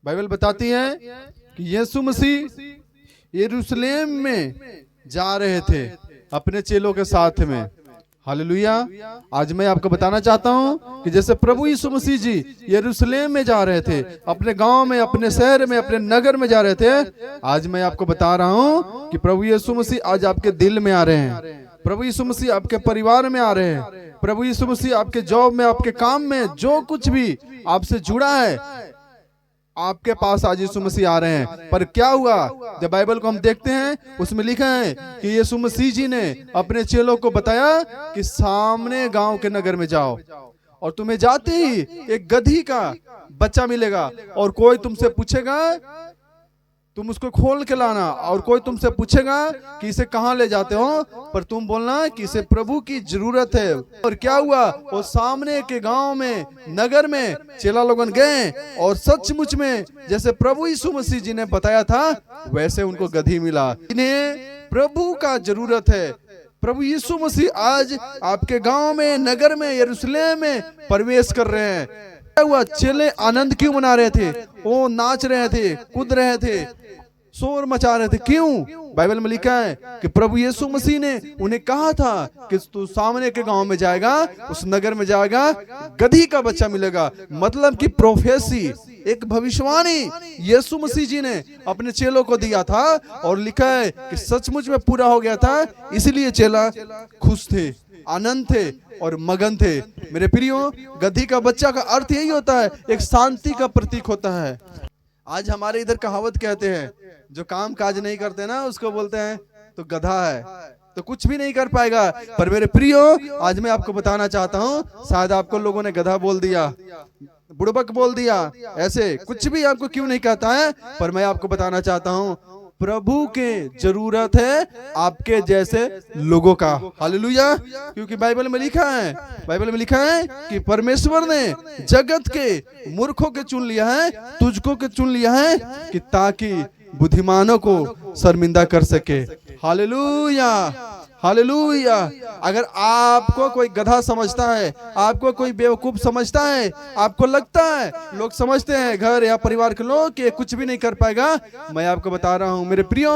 Bible बताती है कि यीशु मसीह यरूशलेम में जा रहे थे अपने चेलों के साथ में। हालेलुया। आज मैं आपको बताना चाहता हूं कि जैसे प्रभु यीशु मसीह जी यरूशलेम में जा रहे थे, अपने गांव में, अपने शहर में, अपने नगर में जा रहे थे, आज मैं आपको बता रहा हूं कि प्रभु यीशु मसीह आज आपके दिल में आ रहे हैं। प्रभु यीशु मसीह आपके परिवार में आ रहे हैं। प्रभु यीशु मसीह आपके जॉब में, आपके काम में, जो कुछ भी आपसे जुड़ा है, आपके पास आज यीशु मसीह आ रहे हैं। पर क्या हुआ, जब बाइबल को हम देखते हैं उसमें लिखा है कि यीशु मसीह जी ने अपने चेलों को बताया कि सामने गांव के नगर में जाओ और तुम्हें जाते ही एक गधी का बच्चा मिलेगा और कोई तुमसे पूछेगा, तुम उसको खोल के लाना, और कोई तुमसे पूछेगा कि इसे कहाँ ले जाते हो, पर तुम बोलना कि इसे प्रभु की जरूरत है। और क्या हुआ, वो सामने के गांव में, नगर में चेला लोगन गए और सचमुच में जैसे प्रभु यीशु मसीह जी ने बताया था वैसे उनको गधी मिला। इन्हें प्रभु का जरूरत है। प्रभु यीशु मसीह आज आपके गांव में, नगर में, यरूशलेम में प्रवेश कर रहे हैं। क्या हुआ, चेले आनंद क्यों मना रहे थे? वो नाच रहे थे, कूद रहे थे, शोर मचा रहे थे। क्यों? बाइबल में लिखा है कि प्रभु यीशु मसीह ने उन्हें कहा था कि तू सामने के गांव में जाएगा, उस नगर में जाएगा, गधी का बच्चा मिलेगा। मतलब कि प्रोफेसी, एक भविष्यवाणी यीशु मसीह जी ने अपने चेलों को दिया था और लिखा है कि सचमुच में पूरा हो गया था। इसलिए चेला खुश थे, आनंद थे और मगन थे। मेरे प्रियो, गधी का बच्चा का अर्थ यही होता है, एक शांति का प्रतीक होता है। आज हमारे इधर कहावत कहते हैं, जो काम काज नहीं करते ना उसको बोलते हैं तो गधा है, तो कुछ भी नहीं कर पाएगा। पर मेरे प्रियो, आज मैं आपको बताना चाहता हूँ, शायद आपको लोगों ने गधा बोल दिया, बुड़बक बोल दिया, ऐसे कुछ भी आपको क्यों नहीं कहता है, पर मैं आपको बताना चाहता हूँ प्रभु के जरूरत है आपके जैसे लोगों का। हालेलुया। क्योंकि बाइबल में लिखा है, बाइबल में लिखा है कि परमेश्वर ने जगत के मूर्खों के चुन लिया है, तुझको के चुन लिया है कि ताकि बुद्धिमानों को शर्मिंदा कर सके। Hallelujah, hallelujah. अगर आपको कोई गधा समझता है, आपको कोई बेवकूफ समझता है, आपको लगता है, लोग समझते हैं घर या परिवार के लोग कि कुछ भी नहीं कर पाएगा, मैं आपको बता रहा हूं मेरे प्रियो,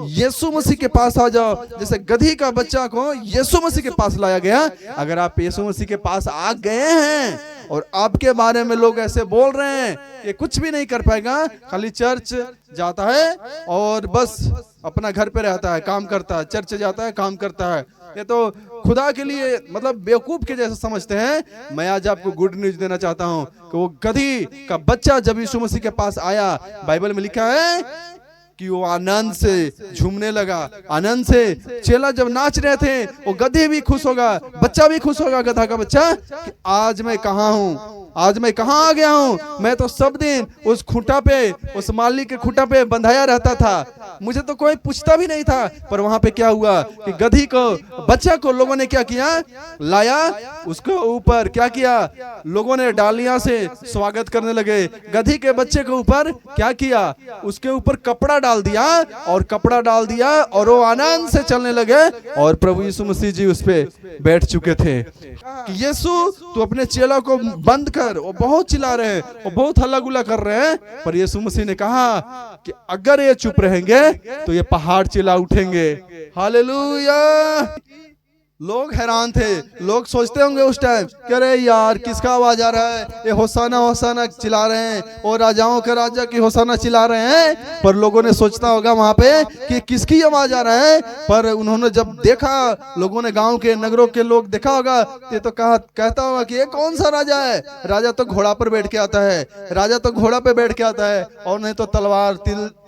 यीशु मसीह के पास आ जाओ। जैसे गधी का बच्चा को यीशु मसीह के पास लाया गया, अगर आप यीशु मसीह के पास आ गए हैं और आपके बारे में लोग ऐसे बोल रहे हैं कि कुछ भी नहीं कर पाएगा, खाली चर्च जाता है और बस अपना घर पे रहता है, काम करता है, चर्च जाता है, काम करता है, ये तो खुदा के लिए मतलब बेवकूफ के जैसे समझते हैं। मैं आज आपको गुड न्यूज देना चाहता हूं कि वो गधी का बच्चा जब यीशु मसीह के पास आया, बाइबल में लिखा है कि वो आनंद से झूमने लगा, आनंद से। चेला जब नाच रहे थे, वो गधी भी खुश होगा, बच्चा भी खुश होगा, गधा का बच्चा, कि आज मैं कहाँ हूँ, आज मैं कहाँ आ गया हूँ। मैं तो सब दिन उस खूंटा पे, उस माली के खूंटा पे बंधाया रहता था, मुझे तो कोई पूछता भी नहीं था। पर वहां पे क्या हुआ कि गधी को, बच्चा को लोगों ने क्या किया, लाया, उसको ऊपर क्या किया, लोगों ने डालियां से स्वागत करने लगे। गधी के बच्चे के ऊपर क्या किया, उसके ऊपर कपड़ा डाल दिया, और कपड़ा डाल दिया और वो आनंद से चलने लगे। और प्रभु यीशु मसीह जी उस पे बैठ चुके थे कि यीशु तू अपने चेला को बंद कर, वो बहुत चिल्ला रहे हैं, वो बहुत हल्ला गुल्ला कर रहे हैं। पर यीशु मसीह ने कहा कि अगर ये चुप रहेंगे तो ये पहाड़ चिल्ला उठेंगे। हालेलुया। लोग हैरान थे, लोग सोचते होंगे उस टाइम कि अरे यार किसका आवाज आ रहा है, ये होसाना होसाना चिल्ला रहे हैं, और राजाओं के राजा की होसाना चिल्ला रहे हैं। पर लोगों ने सोचता होगा वहां पे कि किसकी आवाज आ रहा है। पर उन्होंने जब देखा, लोगों ने, गांव के, नगरों के लोग देखा होगा, ये तो कहता होगा कि ये कौन सा राजा है, राजा तो घोड़ा पर बैठ के आता है, राजा तो घोड़ा पे बैठ के आता है, और नहीं तो तलवार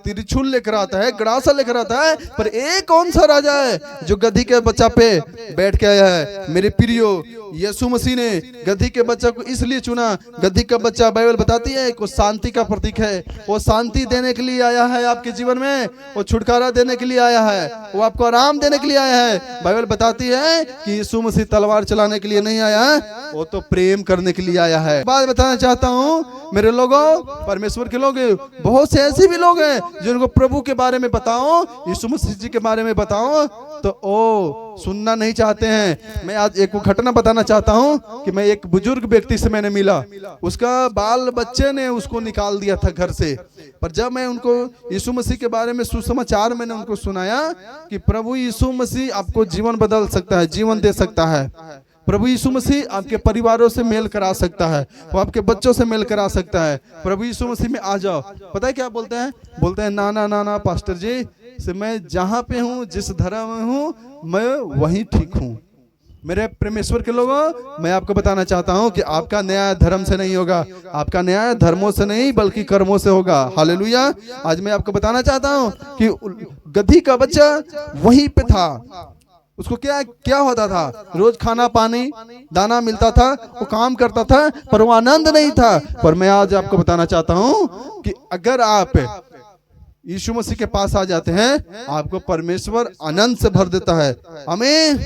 त्रिशूल लेकर आता है, गड़ासा लेकर आता है। पर एक कौन सा राजा है जो गधी के बच्चा पे बैठ के आया है? मेरे प्रियो, यीशु मसीह ने गधी के बच्चा को इसलिए चुना। गधी का बच्चा, बाइबल बताती है, वो शांति का प्रतीक है। वो शांति देने के लिए आया है आपके जीवन में, वो छुटकारा देने के लिए आया है, वो आपको आराम देने के लिए आया है। बाइबल बताती है कि यीशु मसीह तलवार चलाने के लिए नहीं आया, वो तो प्रेम करने के लिए आया है। बात बताना चाहता हूँ मेरे लोगों, परमेश्वर के लोग, बहुत से ऐसे भी लोग हैं जिनको प्रभु के बारे में बताओ, यीशु मसीह जी के बारे में बताओ, तो ओ सुनना नहीं चाहते हैं। मैं आज एक घटना बताना चाहता हूँ कि मैं एक बुजुर्ग व्यक्ति से मैंने मिला, उसका बाल बच्चे ने उसको निकाल दिया था घर से, पर जब मैं उनको यीशु मसीह के बारे में सुसमाचार मैंने उनको सुनाया कि प्रभु यीशु मसीह आपको जीवन बदल सकता है, जीवन दे सकता है, प्रभु यीशु मसीह आपके परिवारों से मेल करा सकता है, वो आपके बच्चों से मेल करा सकता है, प्रभु यीशु मसीह में आ जाओ। पता है क्या बोलते हैं? बोलते हैं ना ना ना ना पास्टर जी, से मैं जहाँ पे हूँ, जिस धर्म में हूँ, मैं वहीं ठीक हूँ। मेरे परमेश्वर के लोगों, मैं आपको बताना चाहता हूँ कि आपका न्याय धर्म से नहीं होगा, आपका न्याय धर्मों से नहीं बल्कि कर्मों से होगा। हालेलुया। आज मैं आपको बताना चाहता हूँ कि गधी का बच्चा वहीं पे था, उसको क्या क्या होता था? रोज खाना पानी दाना मिलता था, वो काम करता था, पर वो आनंद नहीं था। पर मैं आज आपको बताना चाहता हूँ कि अगर आप यीशु मसीह के पास आ जाते हैं, आपको परमेश्वर आनंद से भर देता है। आमीन।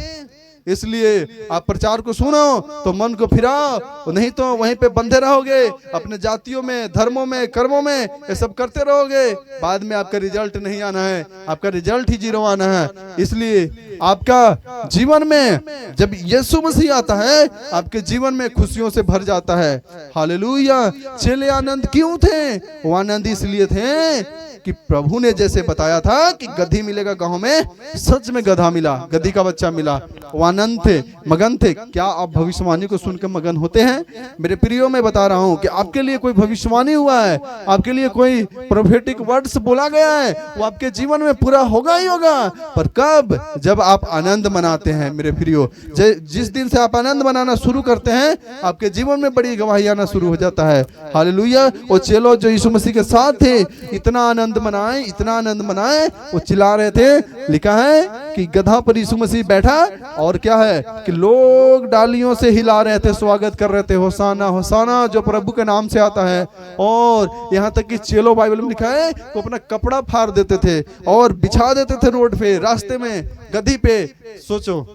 इसलिए आप प्रचार को सुनो तो मन को फिराओ, नहीं तो वहीं पे बंधे रहोगे अपने जातियों में, धर्मों में, कर्मों में, ये सब करते रहोगे। बाद में आपका रिजल्ट नहीं आना है, आपका रिजल्ट ही जीरो आना है। इसलिए आपका जीवन में जब यीशु मसीह आता है, आपके जीवन में खुशियों से भर जाता है। हालेलुया। चेले आनंद क्यों थे? वो आनंद इसलिए थे कि प्रभु ने जैसे बताया था कि गधी मिलेगा गांव में, सच में गधा मिला, गधी का बच्चा मिला। वो आनंद थे, मगन थे। क्या आप भविष्यवाणी को सुनकर मगन होते हैं? मेरे प्रियो, मैं बता रहा हूं कि आपके लिए कोई भविष्यवाणी हुआ है, आपके लिए कोई प्रोफेटिक वर्ड्स बोला गया है, वो आपके जीवन में पूरा होगा ही होगा। पर कब? जब आप आनंद मनाते हैं। मेरे प्रियो, जिस दिन से आप आनंद मनाना शुरू करते हैं, आपके जीवन में बड़ी गवाही आना शुरू हो जाता है। हालेलुया। वो चेलो जो यीशु मसीह के साथ थे, इतना आनंद मनाए, इतना आनंद मनाए, वो चिल्ला रहे थे। लिखा है कि गधा पर यीशु मसीह बैठा, और क्या है कि लोग डालियों से हिला रहे थे, स्वागत कर रहे थे, होसाना होसाना जो प्रभु के नाम से आता है। और यहाँ तक कि चेलो, बाइबल में लिखा है, वो अपना कपड़ा फाड़ देते थे और बिछा देते थे रोड पे, रास्ते में, गधी पे। सोचो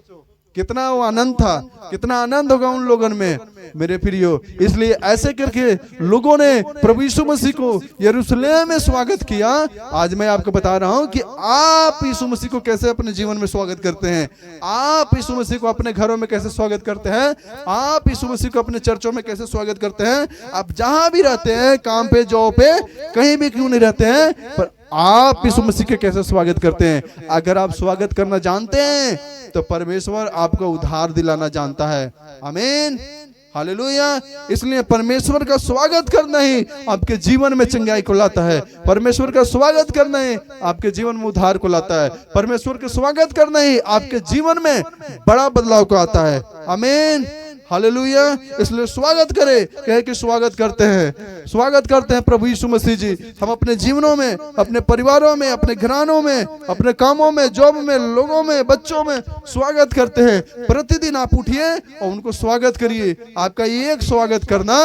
कितना वो आनंद था, कितना आनंद होगा उन लोगों में। मेरे प्रियो, इसलिए ऐसे करके लोगों ने प्रभु यीशु मसीह को यरूशलेम में स्वागत किया। आज मैं आपको बता रहा हूं कि आप यीशु मसीह को कैसे अपने जीवन में स्वागत करते हैं, आप यीशु मसीह को अपने घरों में कैसे स्वागत करते हैं, आप यीशु मसीह को अपने चर्चों में कैसे स्वागत करते हैं। आप जहां भी रहते हैं, काम पे, जॉब पे, कहीं भी क्यों नहीं रहते हैं, पर आप यीशु मसीह के कैसे स्वागत करते हैं। अगर आप स्वागत करना जानते हैं तो परमेश्वर आपको उद्धार दिलाना जानता है। आमीन। हालेलुया। इसलिए परमेश्वर का स्वागत करना ही आपके जीवन में चंगाई को लाता है। परमेश्वर का स्वागत करना ही आपके जीवन में उद्धार को लाता है। परमेश्वर का स्वागत करना ही आपके जीवन में बड़ा बदलाव को आता है। आमीन। हालेलुया। इसलिए स्वागत करें, कहे कि स्वागत करते हैं, स्वागत करते हैं प्रभु यीशु मसीह जी। हम अपने जीवनों में, अपने परिवारों में, अपने घरानों में, अपने कामों में, जॉब में, लोगों में, बच्चों में स्वागत करते हैं। प्रतिदिन आप उठिए और उनको स्वागत करिए। आपका एक स्वागत करना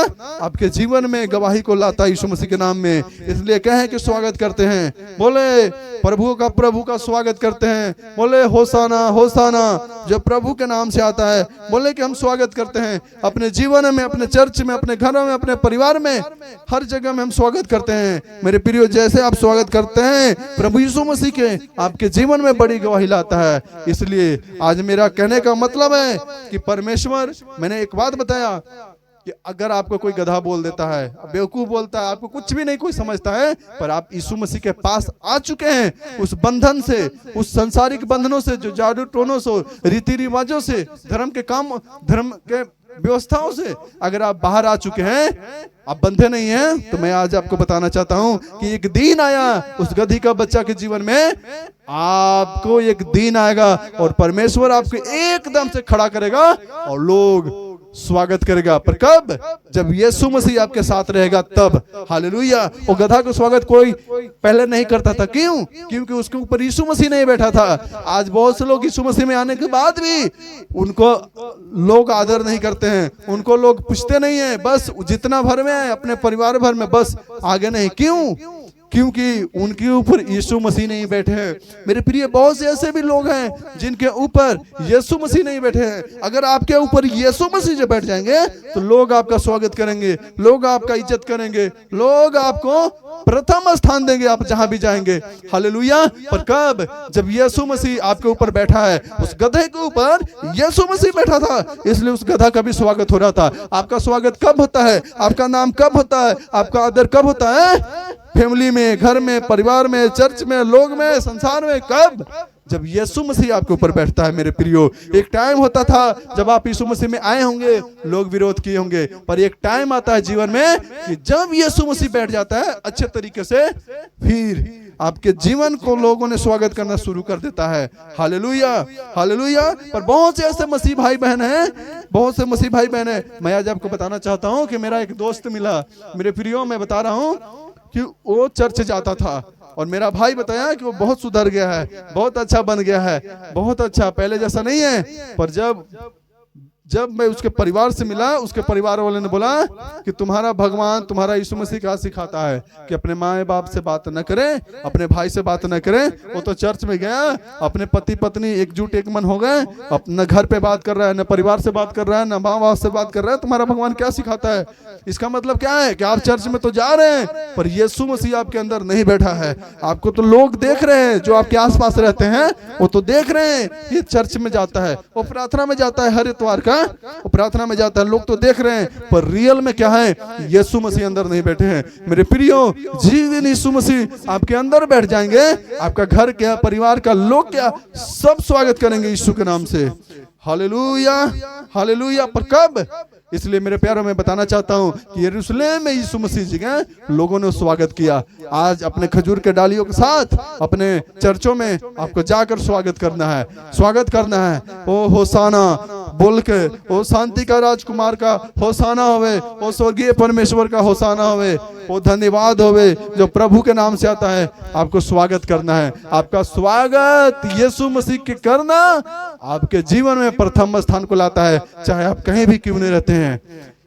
आपके जीवन में गवाही को लाता है यीशु मसीह के नाम में। इसलिए कहें कि स्वागत करते हैं। बोले प्रभु का स्वागत करते हैं। बोले होसाना होसाना जो प्रभु के नाम से आता है। बोले कि हम स्वागत करते हैं अपने जीवन में, अपने चर्च में, अपने घरों में, अपने परिवार में, हर जगह में हम स्वागत करते हैं। मेरे प्रियो, जैसे आप स्वागत करते हैं प्रभु यीशु मसीह के, आपके जीवन में बड़ी गवाही लाता है। इसलिए आज मेरा कहने का मतलब है कि परमेश्वर, मैंने एक बात बताया कि अगर आपको कोई गधा बोल देता है, बेवकूफ बोलता है, आपको कुछ भी नहीं कोई समझता है, पर आप यीशु मसीह के पास आ चुके हैं, उस बंधन से, उस संसारिक बंधनों से, जो जादू टोनों से, रीति रिवाजों से, धर्म के काम, धर्म के व्यवस्थाओं से अगर आप बाहर आ चुके हैं, आप बंधे नहीं हैं, तो मैं आज आपको बताना चाहता हूं कि एक दिन आया उस गधी का बच्चा के जीवन में, आपको एक दिन आएगा और परमेश्वर आपको एकदम से खड़ा करेगा और लोग स्वागत करेगा। पर कब? जब यीशु मसीह आपके साथ रहेगा तब। हालेलुया। वो गधा को स्वागत कोई पहले नहीं करता था। क्यों? क्योंकि उसके ऊपर यीशु मसीह नहीं बैठा था। आज बहुत से लोग यीशु मसीह में आने के बाद भी उनको लोग आदर नहीं करते हैं, उनको लोग पूछते नहीं है, बस जितना भर में है अपने परिवार भर में, बस आगे नहीं। क्यों? क्योंकि उनके ऊपर यीशु मसीह नहीं बैठे हैं। मेरे प्रिय, बहुत से ऐसे भी लोग हैं जिनके ऊपर यीशु मसीह नहीं बैठे हैं। अगर आपके ऊपर यीशु मसीह जो बैठ जाएंगे तो लोग आपका स्वागत करेंगे, लोग आपका इज्जत करेंगे, लोग आपको प्रथम स्थान देंगे आप जहां भी जाएंगे। हालेलुया। पर कब? जब यीशु मसीह आपके ऊपर बैठा है। उस गधे के ऊपर यीशु मसीह बैठा था, इसलिए उस गधा का भी स्वागत हो रहा था। आपका स्वागत कब होता है? आपका नाम कब होता है? आपका आदर कब होता है? फैमिली में, घर में, परिवार में, चर्च में, लोग में, संसार में। कब? जब यीशु मसीह आपके ऊपर बैठता है। मेरे प्रियो, एक टाइम होता था जब आप यीशु मसीह में आए होंगे, लोग विरोध किए होंगे, पर एक टाइम आता है जीवन में कि जब यीशु मसीह बैठ जाता है अच्छे तरीके से, फिर आपके जीवन को लोगों ने स्वागत करना शुरू कर देता है। Hallelujah, hallelujah. पर बहुत से ऐसे मसीह भाई बहन हैं, बहुत से मसीह भाई बहन हैं। मैं आज आपको बताना चाहता हूँ कि मेरा एक दोस्त मिला। मेरे प्रियो, मैं बता रहा हूँ कि वो चर्च जाता था और मेरा भाई बताया कि वो बहुत सुधर गया है, बहुत अच्छा बन गया है, बहुत अच्छा, पहले जैसा नहीं है। पर जब मैं उसके परिवार से मिला, उसके परिवार वाले ने बोला कि तुम्हारा भगवान, तुम्हारा यीशु मसीह क्या सिखाता है कि अपने माँ बाप से बात न करें, अपने भाई से बात न करें। वो तो चर्च में गया, अपने पति पत्नी एकजुट एक मन हो गए, अपने घर पे बात कर रहा है, न परिवार से बात कर रहा है, न माँ बाप से बात कर रहा है। तुम्हारा भगवान क्या सिखाता है? इसका मतलब क्या है कि आप चर्च में तो जा रहे हैं, पर यीशु मसीह आपके अंदर नहीं बैठा है। आपको तो लोग देख रहे हैं, जो आपके आसपास रहते हैं वो तो देख रहे हैं ये चर्च में जाता है, वो प्रार्थना में जाता है, हर इतवार का वो प्रार्थना में जाता है, लोग तो देख रहे हैं, पर रियल में क्या है? यीशु मसीह अंदर नहीं बैठे हैं। मेरे प्रियो, जिस दिन यीशु मसीह आपके अंदर बैठ जाएंगे, आपका घर क्या, परिवार का लोग क्या, सब स्वागत करेंगे यीशु के नाम से। Hallelujah, hallelujah. पर कब? इसलिए मेरे प्यारों में बताना चाहता हूं कि यरूशलेम में यीशु मसीह जी के लोगों ने स्वागत किया। आज अपने खजूर के डालियों के साथ अपने चर्चों में आपको जाकर स्वागत करना है, स्वागत करना है। ओ होसाना बोल के, ओ शांति का राजकुमार का होसाना होवे, ओ स्वर्गीय परमेश्वर का होसाना होवे, ओ धन्यवाद होवे जो प्रभु के नाम से आता है। आपको स्वागत करना है। आपका स्वागत यीशु मसीह के करना आपके जीवन में प्रथम स्थान को लाता है, चाहे आप कहीं भी क्यों नहीं रहते हैं।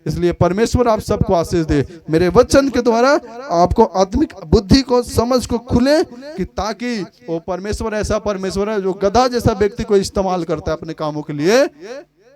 इसलिए परमेश्वर आप सबको आशीष दे। मेरे वचन के द्वारा आपको आत्मिक बुद्धि को, समझ को खुले, कि ताकि वो परमेश्वर ऐसा परमेश्वर है जो गधा जैसा व्यक्ति को इस्तेमाल करता है अपने कामों के लिए।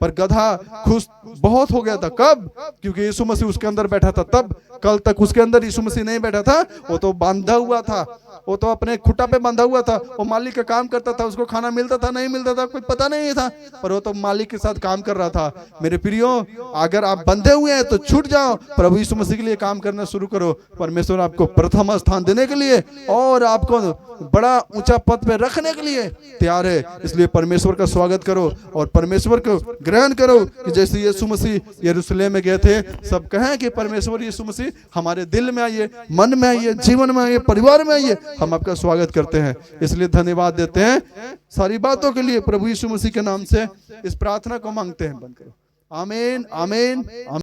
पर गधा खुश बहुत हो गया था। कब? क्योंकि यीशु मसीह उसके अंदर बैठा था। तब कल तक उसके अंदर यीशु मसीह नहीं बैठा था, वो तो बांधा हुआ था, वो तो अपने खुटा पे बांधा हुआ था। वो मालिक का काम करता था, उसको खाना मिलता था नहीं मिलता था कोई पता नहीं था, पर वो तो मालिक के साथ काम कर रहा था। मेरे प्रियो, अगर आप बंधे हुए हैं तो छूट जाओ, प्रभु यीशु मसीह के लिए काम करना शुरू करो। परमेश्वर आपको प्रथम स्थान देने के लिए और आपको बड़ा ऊंचा पद पे रखने के लिए तैयार है। इसलिए परमेश्वर का स्वागत करो और परमेश्वर को ग्रहण करो कि जैसे यीशु मसीह यरूशलेम में गए थे, सब कहें कि परमेश्वर यीशु मसीह हमारे दिल में आइए, मन में आइए, जीवन में आइए, परिवार में आइए। हम आपका स्वागत करते हैं, इसलिए धन्यवाद देते हैं सारी बातों के लिए। प्रभु यीशु मसीह के नाम से इस प्रार्थना को मांगते हैं। बंद करो। आमीन, आमीन, आमीन।